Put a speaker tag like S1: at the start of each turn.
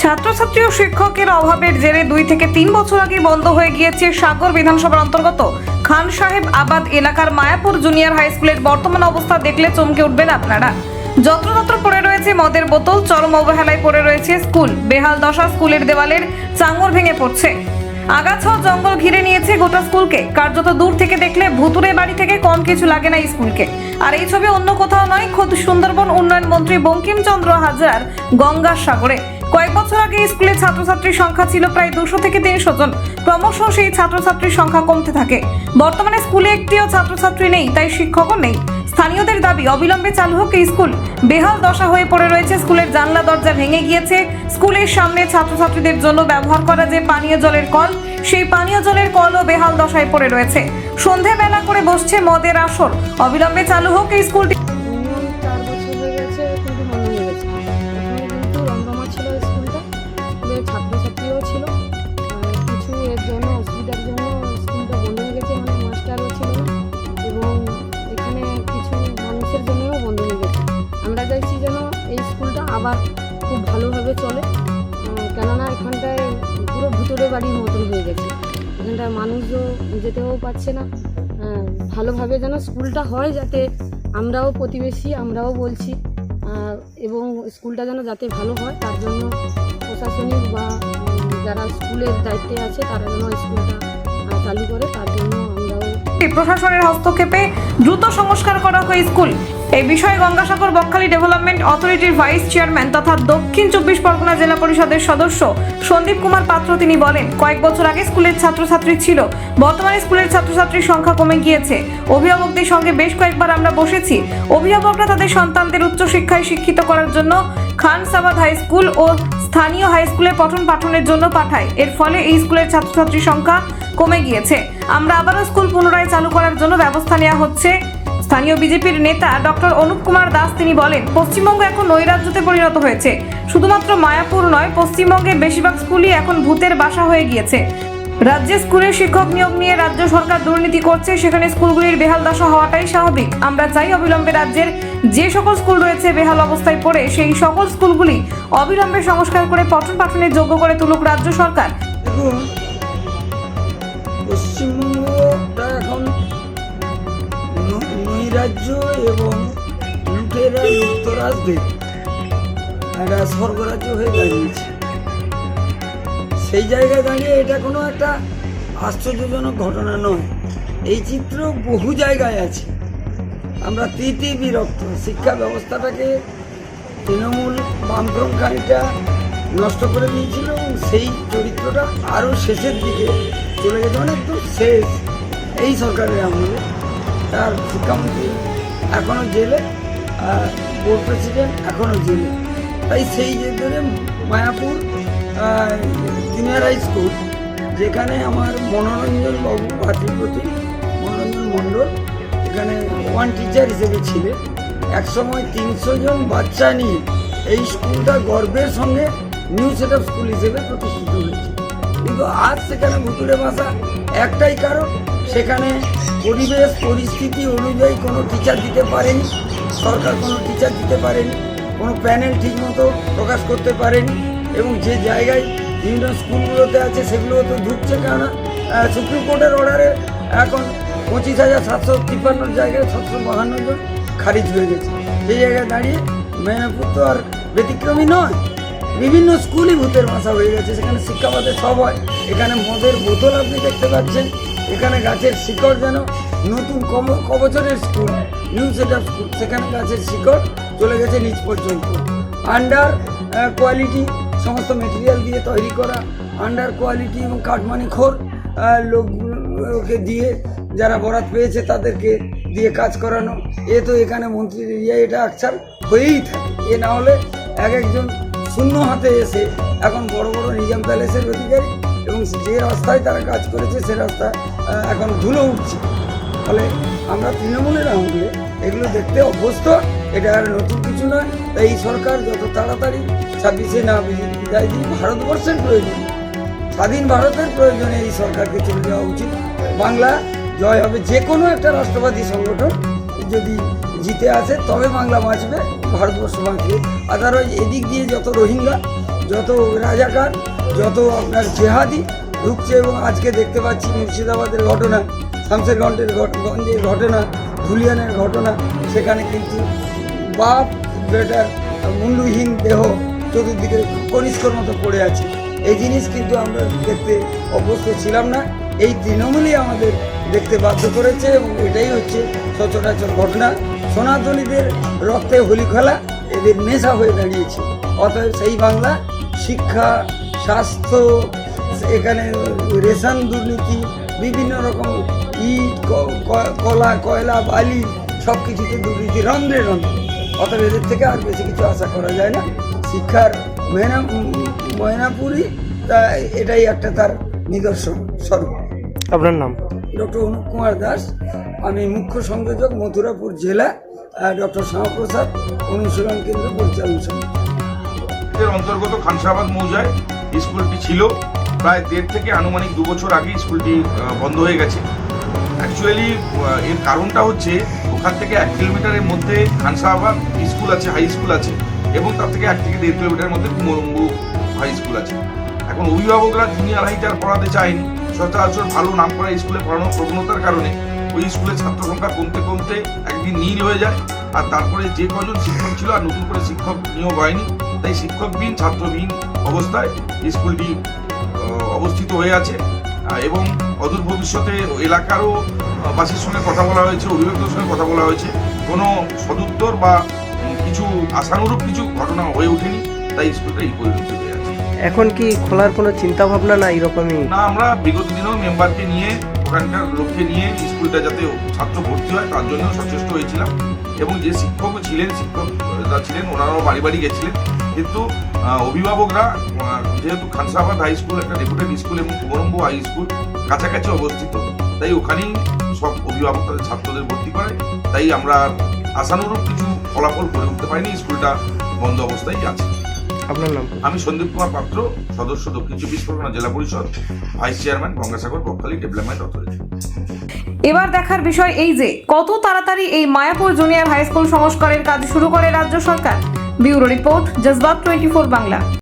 S1: ছাত্রছাত্রী ও শিক্ষকের অভাবের জেরে 2 থেকে 3 বছর আগে বন্ধ হয়ে গিয়েছে সাগর বিধানসভার অন্তর্গত খান সাহেব আবাদ এলাকার মায়াপুর জুনিয়র হাই স্কুলের বর্তমান অবস্থা দেখলে চমকে উঠবেন আপনারা। যত্রতত্র পড়ে রয়েছে মদের বোতল, চরম অবহেলায় পড়ে রয়েছে স্কুল, বেহাল দশা, স্কুলের দেওয়ালের চাঙড় ভেঙে পড়ছে, আগাছা জঙ্গল ঘিরে নিয়েছে গোটা স্কুলকে। কার্যত দূর থেকে দেখলে ভুতুরে বাড়ি থেকে কম কিছু লাগে না স্কুলকে। আর এই ছবি অন্য কোথাও নয়, খোদ সুন্দরবন উন্নয়ন মন্ত্রী বঙ্কিমচন্দ্র হাজরার গঙ্গার সাগরে। কয়েক বছর আগে স্কুলে ছাত্রছাত্রীর সংখ্যা ছিল প্রায় 200 থেকে 300 জন। ক্রমশ সেই ছাত্রছাত্রীর সংখ্যা কমতে থাকে। বর্তমানে স্কুলে একটিও ছাত্রছাত্রী নেই, তাই শিক্ষকও নেই। স্থানীয়দের দাবি অবিলম্বে চালু হোক এই স্কুল। বেহাল দশা হয়ে পড়ে রয়েছে স্কুলের জানলা দরজা ভেঙে গিয়েছে। স্কুলের সামনে ছাত্রছাত্রীদের জন্য ব্যবহার করা যে পানীয় জলের কল, সেই পানীয় জলের কলও বেহাল দশায় পড়ে রয়েছে। সন্ধেবেলা করে বসছে মদের আসর। অবিলম্বে চালু হোক এই স্কুলটি।
S2: 4 বছর হয়ে গেছে, কিন্তু বন্ধ হয়ে গেছে। ওখানে কিন্তু রমরমা ছিল স্কুলটা, ছাত্রছাত্রীও ছিল। কিছু এর জন্য অসুবিধার জন্য স্কুলটা বন্ধ হয়ে গেছে, মানে মাস্টারও ছিল না, এবং এখানে কিছু মানুষের জন্যও বন্ধ হয়ে গেছে। আমরা চাইছি যেন এই স্কুলটা আবার খুব ভালোভাবে চলে, কেননা এখানটায় পুরো ভুতুরে বাড়ির মতন হয়ে গেছে। এখানটায় মানুষও যেতেও পারছে না। ভালোভাবে যেন স্কুলটা হয়, যাতে আমরাও প্রতিবেশী, আমরাও বলছি, এবং স্কুলটা যেন যাতে ভালো হয়, তার জন্য প্রশাসনিক বা যারা স্কুলের দায়িত্বে আছে তারা যেন স্কুলটা চালু করে, তার জন্য আমরাও।
S1: প্রশাসনের হস্তক্ষেপে দ্রুত সংস্কার করা হয় স্কুল। এই বিষয়ে গঙ্গাসাগর বকখালি ডেভেলপমেন্ট অথরিটির ভাইস চেয়ারম্যান তথা দক্ষিণ 24 পরগনা জেলা পরিষদের সদস্য সন্দীপ কুমার পাত্র তিনি বলেন, কয়েক বছর আগে স্কুলের ছাত্রছাত্রী ছিল, বর্তমানে স্কুলের ছাত্রছাত্রীর সংখ্যা কমে গিয়েছে। অভিভাবকদের সঙ্গে বেশ কয়েকবার আমরা বসেছি। অভিভাবকরা তাদের সন্তানদের উচ্চশিক্ষায় শিক্ষিত করার জন্য খান সাবাদ হাই স্কুল ও স্থানীয় হাই স্কুলে পঠন পাঠনের জন্য পাঠায়। এর ফলে এই স্কুলের ছাত্রছাত্রীর সংখ্যা কমে গিয়েছে। আমরা আবারও স্কুল পুনরায় চালু করার জন্য ব্যবস্থা নেওয়া হচ্ছে। স্থানীয় বিজেপির নেতা ডক্টর অনুপ কুমার দাস তিনি বলেন, পশ্চিমবঙ্গ এখন নৈরাজ্যতে পরিণত হয়েছে। শুধুমাত্র মায়াপুর নয়, পশ্চিমবঙ্গের বেশিরভাগ স্কুলই এখন ভূতের বাসা হয়ে গিয়েছে। রাজ্যে স্কুলের শিক্ষক নিয়োগ নিয়ে রাজ্য সরকার দুর্নীতি করছে, সেখানে স্কুলগুলির বেহাল দশা হওয়াটাই স্বাভাবিক। আমরা চাই অবিলম্বে রাজ্যের যে সকল স্কুল রয়েছে বেহাল অবস্থায় পড়ে, সেই সকল স্কুলগুলি অবিলম্বে সংস্কার করে পঠন পাঠনের যোগ্য করে তুলুক রাজ্য সরকার।
S3: দেখুন, পশ্চিমবঙ্গটা এখন নৈরাজ্য এবং লুটেরা যুক্তরাজ্যের একটা স্বর্গরাজ্য হয়ে দাঁড়িয়েছে। সেই জায়গায় দাঁড়িয়ে এটা কোনো একটা আশ্চর্যজনক ঘটনা নয়। এই চিত্র বহু জায়গায় আছে। আমরা বিরক্ত। শিক্ষা ব্যবস্থাটাকে তৃণমূল বামফ্রন্টকারীটা নষ্ট করে দিয়েছিল, এবং সেই চরিত্রটা আরও শেষের দিকে চলে গেছে, মানে একদম শেষ। এই সরকারের আমলে তার শিক্ষামন্ত্রী এখনও জেলে, আর বোর্ড প্রেসিডেন্ট এখনও জেলে। তাই সেই যে ধরে মায়াপুর জুনিয়র হাই স্কুল, যেখানে আমার মনোরঞ্জন বাবু ভাতৃপ্রতি মনোরঞ্জন মণ্ডল এখানে ওয়ান টিচার হিসেবে ছিলেন, একসময় 300 জন বাচ্চা নিয়ে এই স্কুলটা গর্বের সঙ্গে নিউ সেট আপ স্কুল হিসেবে প্রতিষ্ঠিত হয়েছে। কিন্তু আজ সেখানে ভুতুরে বাসা একটাই কারণ, সেখানে পরিবেশ পরিস্থিতি অনুযায়ী কোনো টিচার দিতে পারেনি, সরকার কোনো টিচার দিতে পারেনি, কোনো প্যানেল ঠিকমতো প্রকাশ করতে পারেনি, এবং যে জায়গায় বিভিন্ন স্কুলগুলোতে আছে সেগুলো তো ঢুকছে, কেননা সুপ্রিম কোর্টের অর্ডারে এখন 25,753 জায়গায় 752 জন খারিজ হয়ে গেছে। সেই জায়গায় দাঁড়িয়ে মায়াপুর তো আর ব্যতিক্রমী নয়। বিভিন্ন স্কুলই ভূতের বাসা হয়ে গেছে। সেখানে শিক্ষাপাতে সব হয়, এখানে মদের বোতল আপনি দেখতে পাচ্ছেন, এখানে গাছের শিকড় যেন নতুন কবছরের school new set up school, সেখানে গাছের শিকড় চলে গেছে নিচ পর্যন্ত। আন্ডার কোয়ালিটি সমস্ত মেটেরিয়াল দিয়ে তৈরি করা, আন্ডার কোয়ালিটি এবং কাঠমানিখোর লোকগুলোকে দিয়ে, যারা বরাত পেয়েছে তাদেরকে দিয়ে কাজ করানো। এ তো এখানে মন্ত্রীর এরিয়া, এটা আকছার হয়েই থাকে। এ না হলে একজন শূন্য হাতে এসে এখন বড় বড় নিজাম প্যালেসের অধিকারী, এবং যে রাস্তায় তারা কাজ করেছে সে রাস্তা এখন ধুলো উঠছে। ফলে আমরা তৃণমূলের আমলে এগুলো দেখতে অভ্যস্ত, এটা আর নতুন কিছু নয়। তাই এই সরকার যত তাড়াতাড়ি 26শে না বিদায় দিয়ে ভারতবর্ষের প্রয়োজনে, স্বাধীন ভারতের প্রয়োজনে এই সরকারকে চলে যাওয়া উচিত। বাংলা জয় হবে। যে কোনো একটা রাষ্ট্রবাদী সংগঠন যদি জিতে আসে তবে বাংলা বাঁচবে, ভারতবর্ষ বাঁচবে। আদারওয়াইজ এদিক দিয়ে যত রোহিঙ্গা যত রাজাকার, যত আপনার জেহাদি ঢুকছে। এবং আজকে দেখতে পাচ্ছি মুর্শিদাবাদের ঘটনা, শামসেরগঞ্জের ঘটনা, ধুলিয়ানের ঘটনা, সেখানে কিন্তু বাপ বেটার মুন্ডুহীন দেহ চতুর্দিকে কনিষ্কর মতো পড়ে আছে। এই জিনিস কিন্তু আমরা দেখতে অভ্যস্ত ছিলাম না, এই তৃণমূলই আমাদের দেখতে বাধ্য করেছে। এবং এটাই হচ্ছে সচরাচর ঘটনা। সনাতনীদের রক্তে হোলি খেলা এদের নেশা হয়ে দাঁড়িয়েছে। অতএব সেই বাংলা শিক্ষা, স্বাস্থ্য, এখানে রেশন দুর্নীতি, বিভিন্ন রকম ইট, কলা, কয়লা, বালি, সব কিছুতে দুর্নীতি রন্ধ্রে রন্ধ্রে। অতএব এদের থেকে আর বেশি কিছু আশা করা যায় না। শিক্ষার ময়নাপুরি, তা এটাই একটা তার নিদর্শন স্বরূপ।
S4: আপনার নাম?
S3: ডক্টর অনুপ কুমার দাস, আমি মুখ্য সংযোজক, মথুরাপুর জেলা ডক্টর শ্যামাপ্রসাদ অনুশীলন কেন্দ্র পরিচালনা সমিতি।
S5: এর অন্তর্গত খানসাবাদ মৌজায় স্কুলটি ছিল। প্রায় 1.5 থেকে আনুমানিক 2 বছর আগে স্কুলটি বন্ধ হয়ে গেছে। অ্যাকচুয়ালি এর কারণটা হচ্ছে ওখান থেকে 1 কিলোমিটারের মধ্যে খানসাবাদ স্কুল আছে, হাই স্কুল আছে, এবং তার থেকে 1 থেকে 1.5 কিলোমিটারের মধ্যে কুমরম্বু হাই স্কুল আছে। এখন অভিভাবকরা জুনিয়র হাইতে আর পড়াতে চায়নি। সচরাচর ভালো নাম করা স্কুলে পড়ানোর প্রবণতার কারণে ওই স্কুলের ছাত্র সংখ্যা কমতে কমতে একদিন নীল হয়ে যায়। আর তারপরে যে কজন শিক্ষক ছিল আর নতুন করে শিক্ষক নিয়োগ হয়নি, তাই শিক্ষকবিহীন, ছাত্রবিহীন অবস্থায় স্কুলটি অবস্থিত হয়ে আছে। এবং অদূর ভবিষ্যতে এলাকারও বাসীর সঙ্গে কথা বলা হয়েছে, অভিভাবকদের সঙ্গে কথা বলা হয়েছে, কোনো সদুত্তর বা কিছু আশানুরূপ কিছু ঘটনা হয়ে ওঠেনি, তাই স্কুলটা এই পরিণতি হয়ে আছে।
S4: এখন কি খোলার কোনো চিন্তা ভাবনা না এরকমই?
S5: না, আমরা বিগত দিনেও মেম্বারকে নিয়ে, ওখানকার লোককে নিয়ে স্কুলটা যাতে ছাত্র ভর্তি হয় তার জন্য সচেষ্ট হয়েছিলাম। এবং যে শিক্ষকও ছিলেন, শিক্ষকরা ছিলেন, ওনারাও বাড়ি বাড়ি গেছিলেন। কিন্তু অভিভাবকরা, যেহেতু খানসাবাদ হাই স্কুল একটা রেপুটেড স্কুল এবং কুমরম্বু হাই স্কুল কাছাকাছি অবস্থিত, তাই ওখানেই সব অভিভাবক তাদের ছাত্রদের ভর্তি করে। তাই আমরা আশানুরূপ কিছু ফলাফল করে উঠতে পারিনি, স্কুলটা বন্ধ অবস্থায় আছে।
S4: আপনার নাম?
S5: আমি সন্দীপ কুমার পাত্র, সদস্য দক্ষিণ 24 পরগনা জেলা পরিষদ, vice chairman Gangasagar Bakkhali development authority.
S1: এবার দেখার বিষয় এই যে কত তাড়াতাড়ি এই মায়াপুর জুনিয়র হাই স্কুল সংস্কারের কাজ শুরু করে রাজ্য সরকার। Bureau report, জজবাত 24 Bangla.